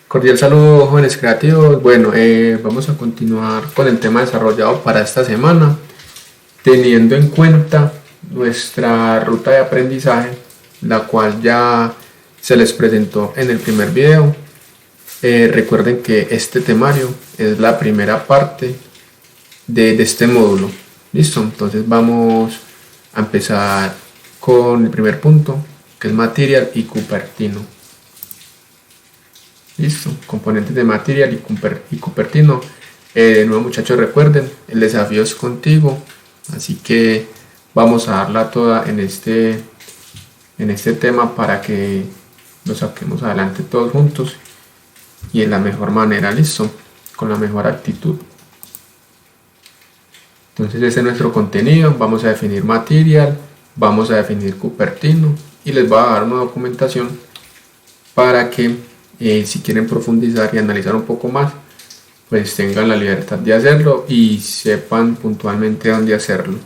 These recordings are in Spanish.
Cordial saludo, jóvenes creativos. Bueno, vamos a continuar con el tema desarrollado para esta semana, teniendo en cuenta nuestra ruta de aprendizaje, la cual ya se les presentó en el primer video. Recuerden que este temario es la primera parte de este módulo. Listo, entonces vamos a empezar con el primer punto, que es Material y Cupertino. Listo, componentes de Material y Cupertino. De nuevo, muchachos, recuerden, el desafío es contigo, así que vamos a darla toda en este tema para que lo saquemos adelante todos juntos y en la mejor manera. Listo, con la mejor actitud. Entonces ese es nuestro contenido. Vamos a definir Material, vamos a definir Cupertino y les voy a dar una documentación para que si quieren profundizar y analizar un poco más, pues tengan la libertad de hacerlo y sepan puntualmente dónde hacerlo.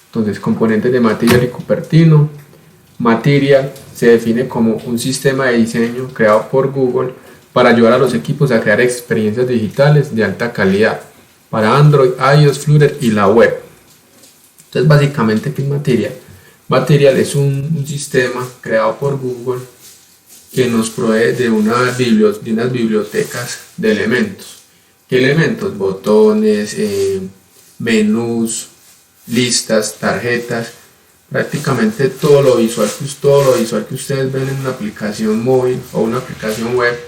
Entonces, componentes de Material y Cupertino. Material se define como un sistema de diseño creado por Google para ayudar a los equipos a crear experiencias digitales de alta calidad para Android, iOS, Flutter y la web. Entonces, básicamente, ¿qué es Material? Material es un sistema creado por Google que nos provee de unas bibliotecas de elementos. ¿Qué elementos? Botones, menús, listas, tarjetas, prácticamente todo lo visual que ustedes ven en una aplicación móvil o una aplicación web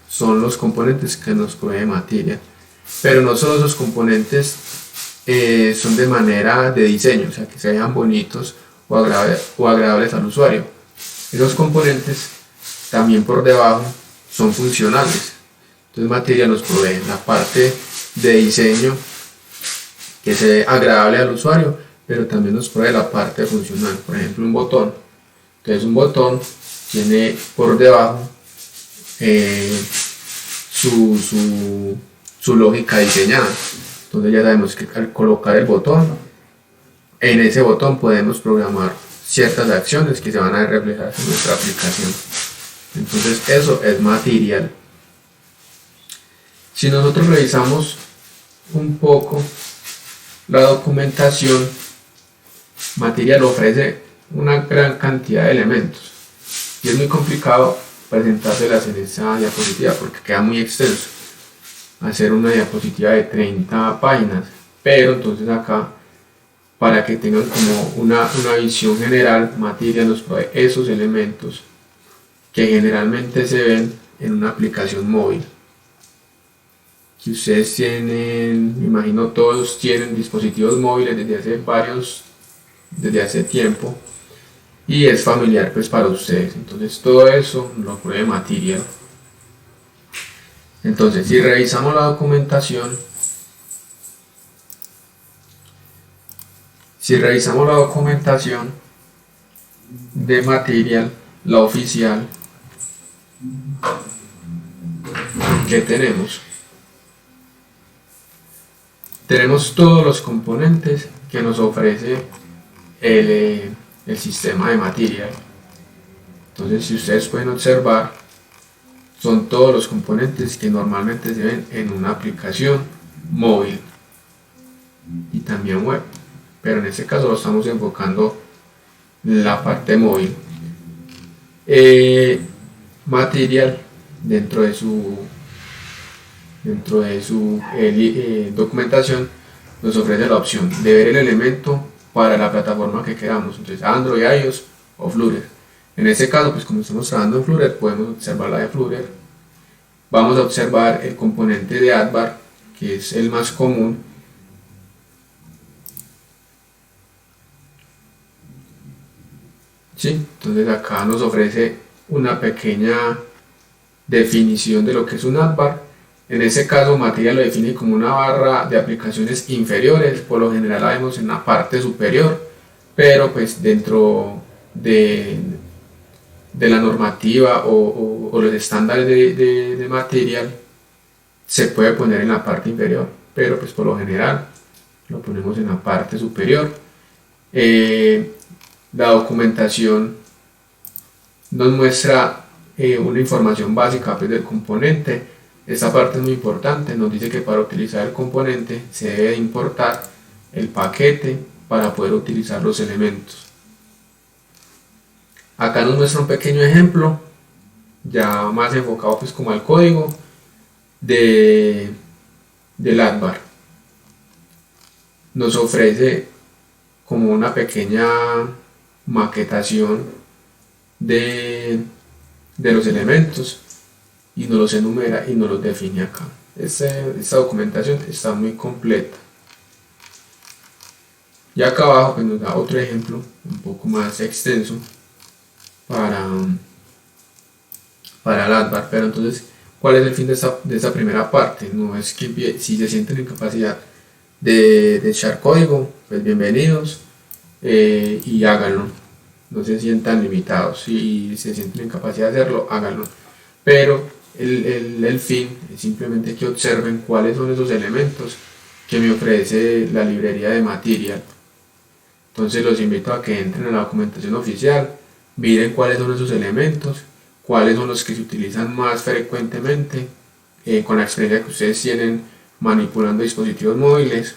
son los componentes que nos provee Material. Pero no solo esos componentes son de manera de diseño, o sea, que se vean bonitos o agradables al usuario. Esos componentes también por debajo son funcionales. Entonces Material nos provee la parte de diseño que sea agradable al usuario, pero también nos provee la parte funcional. Por ejemplo, un botón. Entonces un botón tiene por debajo su lógica diseñada. Entonces ya sabemos que al colocar el botón, en ese botón podemos programar ciertas acciones que se van a reflejar en nuestra aplicación. Entonces eso es Material. Si nosotros revisamos un poco la documentación, Material ofrece una gran cantidad de elementos y es muy complicado presentárselas en esta diapositiva porque queda muy extenso hacer una diapositiva de 30 páginas, pero entonces acá, para que tengan como una visión general, Material nos provee esos elementos que generalmente se ven en una aplicación móvil. Si ustedes tienen, me imagino todos tienen dispositivos móviles desde hace tiempo y es familiar pues para ustedes. Entonces todo eso lo provee Material. Entonces si revisamos la documentación, de Material, la oficial, ¿qué tenemos? Tenemos todos los componentes que nos ofrece el sistema de Material. Entonces, si ustedes pueden observar, son todos los componentes que normalmente se ven en una aplicación móvil y también web, pero en este caso lo estamos enfocando en la parte móvil. Material, dentro de su documentación, nos ofrece la opción de ver el elemento para la plataforma que queramos, entonces Android, iOS o Flutter. En este caso, pues como estamos trabajando en Flutter, podemos observar la de Flutter. Vamos a observar el componente de Advar, que es el más común. ¿Sí? Entonces acá nos ofrece una pequeña definición de lo que es un Advar. En este caso, Material lo define como una barra de aplicaciones inferiores, por lo general la vemos en la parte superior, pero pues dentro de la normativa o los estándares de Material se puede poner en la parte inferior, pero pues por lo general lo ponemos en la parte superior. La documentación nos muestra una información básica pues, del componente. Esta parte es muy importante, nos dice que para utilizar el componente se debe importar el paquete para poder utilizar los elementos. Acá nos muestra un pequeño ejemplo, ya más enfocado pues como al código del Advar. Nos ofrece como una pequeña maquetación de los elementos y nos los enumera y nos los define acá. Esta documentación está muy completa. Y acá abajo pues, nos da otro ejemplo un poco más extenso para el Advar. Pero entonces, ¿cuál es el fin de esta primera parte? No es que si se sienten en capacidad de echar código, pues bienvenidos y háganlo. No se sientan limitados. Si se sienten en capacidad de hacerlo, háganlo. Pero el fin es simplemente que observen cuáles son esos elementos que me ofrece la librería de Material. Entonces los invito a que entren a la documentación oficial, miren cuáles son esos elementos, cuáles son los que se utilizan más frecuentemente con la experiencia que ustedes tienen manipulando dispositivos móviles,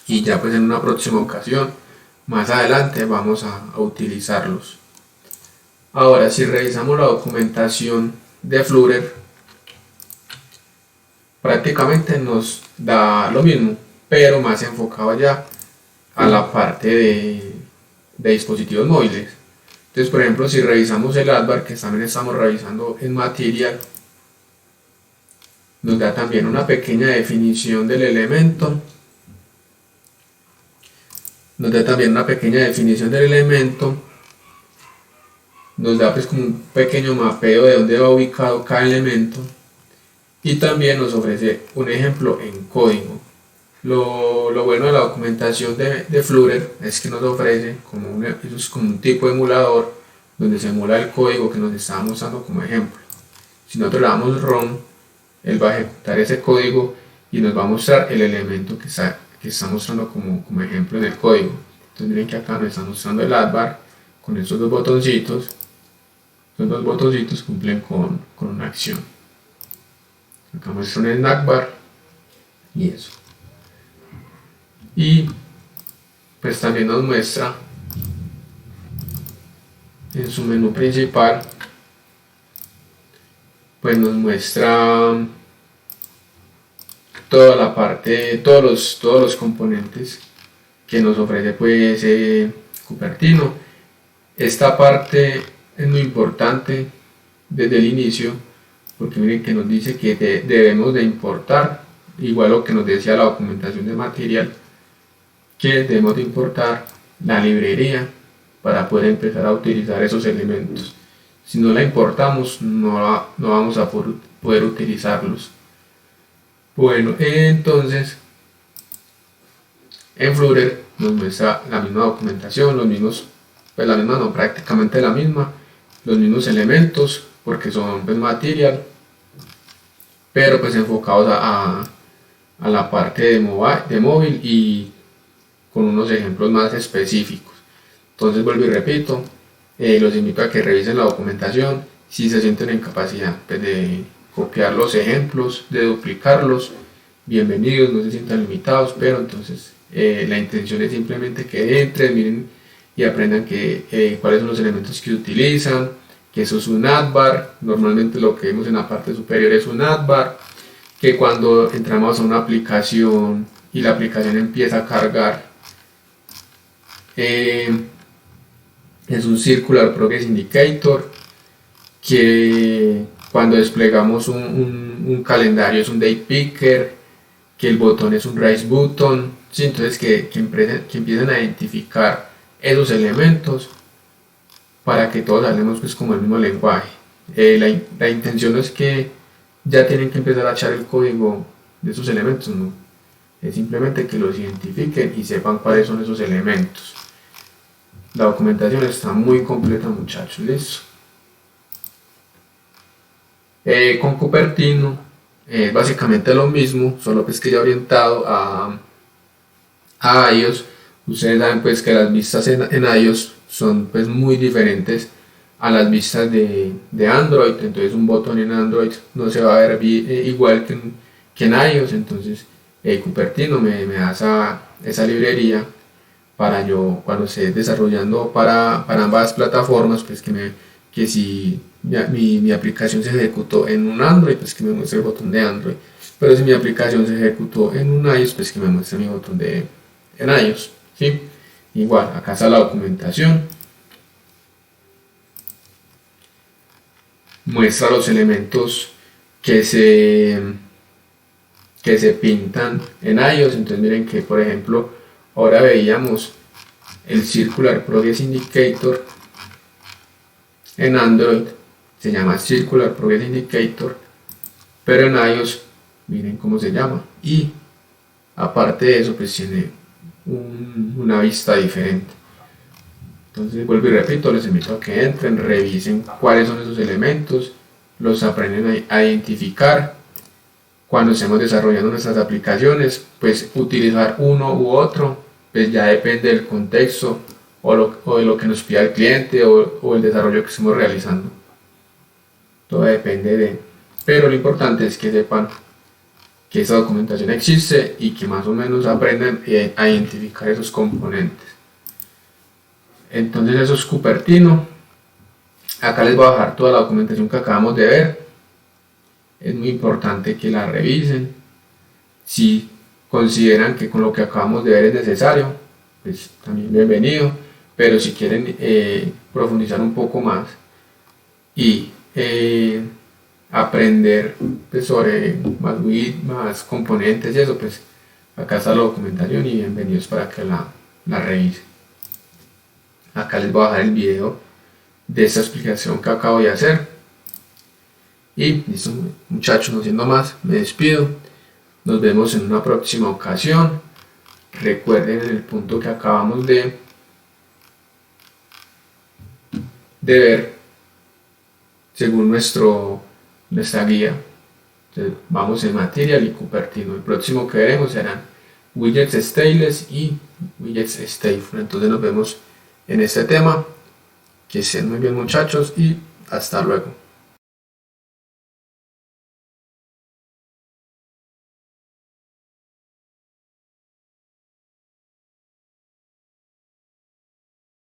y ya pues en una próxima ocasión más adelante vamos a utilizarlos. Ahora, si revisamos la documentación de Flutter, prácticamente nos da lo mismo, pero más enfocado ya a la parte de dispositivos móviles. Entonces, por ejemplo, si revisamos el Advar, que también estamos revisando en Material, nos da también una pequeña definición del elemento. Nos da pues como un pequeño mapeo de dónde va ubicado cada elemento, y también nos ofrece un ejemplo en código. Lo bueno de la documentación de Flutter es que nos ofrece eso es como un tipo de emulador donde se emula el código que nos está mostrando como ejemplo. Si nosotros le damos run, él va a ejecutar ese código y nos va a mostrar el elemento que está mostrando como ejemplo en el código. Entonces miren que acá nos está mostrando el Advar con estos dos botoncitos. Los dos botoncitos cumplen con una acción. Acá muestra un snack bar y eso. Y pues también nos muestra en su menú principal, pues nos muestra toda la parte, todos los componentes que nos ofrece pues Cupertino. Esta parte es muy importante desde el inicio, porque miren que nos dice que debemos de importar, igual lo que nos decía la documentación de Material, que debemos de importar la librería para poder empezar a utilizar esos elementos. Si no la importamos, no vamos a poder utilizarlos. Bueno, entonces en Flutter nos muestra la misma documentación, prácticamente la misma, los mismos elementos, porque son pues Material, pero pues enfocados a la parte de móvil y con unos ejemplos más específicos. Entonces vuelvo y repito, los invito a que revisen la documentación. Si se sienten en capacidad pues, de copiar los ejemplos, de duplicarlos, bienvenidos, no se sientan limitados, pero entonces la intención es simplemente que entren, miren y aprendan cuáles son los elementos que se utilizan, que eso es un Advar. Normalmente lo que vemos en la parte superior es un Advar, que cuando entramos a una aplicación y la aplicación empieza a cargar, es un Circular Progress Indicator, que cuando desplegamos un calendario es un Date Picker, que el botón es un Raise Button, ¿sí? Entonces que empiecen a identificar esos elementos para que todos hablemos pues como el mismo lenguaje. La intención no es que ya tienen que empezar a echar el código de esos elementos, no, es simplemente que los identifiquen y sepan cuáles son esos elementos. La documentación está muy completa, muchachos, listo. Con Cupertino básicamente lo mismo, solo pues que ya orientado a iOS. Ustedes saben pues que las vistas en iOS son pues muy diferentes a las vistas de Android. Entonces un botón en Android no se va a ver igual que en iOS. Entonces Cupertino me da esa librería para yo cuando esté desarrollando para ambas plataformas, pues que si mi aplicación se ejecutó en un Android, pues que me muestre el botón de Android. Pero si mi aplicación se ejecutó en un iOS, pues que me muestre mi botón en iOS. ¿Sí? Igual, acá está la documentación. Muestra los elementos que se pintan en iOS. Entonces miren que por ejemplo ahora veíamos el Circular Progress Indicator en Android, se llama Circular Progress Indicator, pero en iOS miren cómo se llama, y aparte de eso pues tiene una vista diferente. Entonces vuelvo y repito, les invito a que entren, revisen cuáles son esos elementos, los aprenden a identificar. Cuando estemos desarrollando nuestras aplicaciones, pues utilizar uno u otro, pues ya depende del contexto o de lo que nos pida el cliente o el desarrollo que estemos realizando. Todo depende de... Pero lo importante es que sepan que esa documentación existe y que más o menos aprendan a identificar esos componentes. Entonces eso es Cupertino. Acá les voy a dejar toda la documentación que acabamos de ver. Es muy importante que la revisen. Si consideran que con lo que acabamos de ver es necesario, pues también bienvenido. Pero si quieren profundizar un poco más y aprender pues, sobre más componentes y eso, pues acá está la documentación y bienvenidos para que la revisen. Acá les voy a dejar el video de esta explicación que acabo de hacer. Y listo, muchachos, no siendo más, me despido. Nos vemos en una próxima ocasión. Recuerden el punto que acabamos de ver según nuestra guía. Entonces, vamos en Material y Cupertino. El próximo que veremos serán widgets stateless y widgets stateful. Entonces nos vemos en este tema. Que estén muy bien, muchachos, y hasta luego.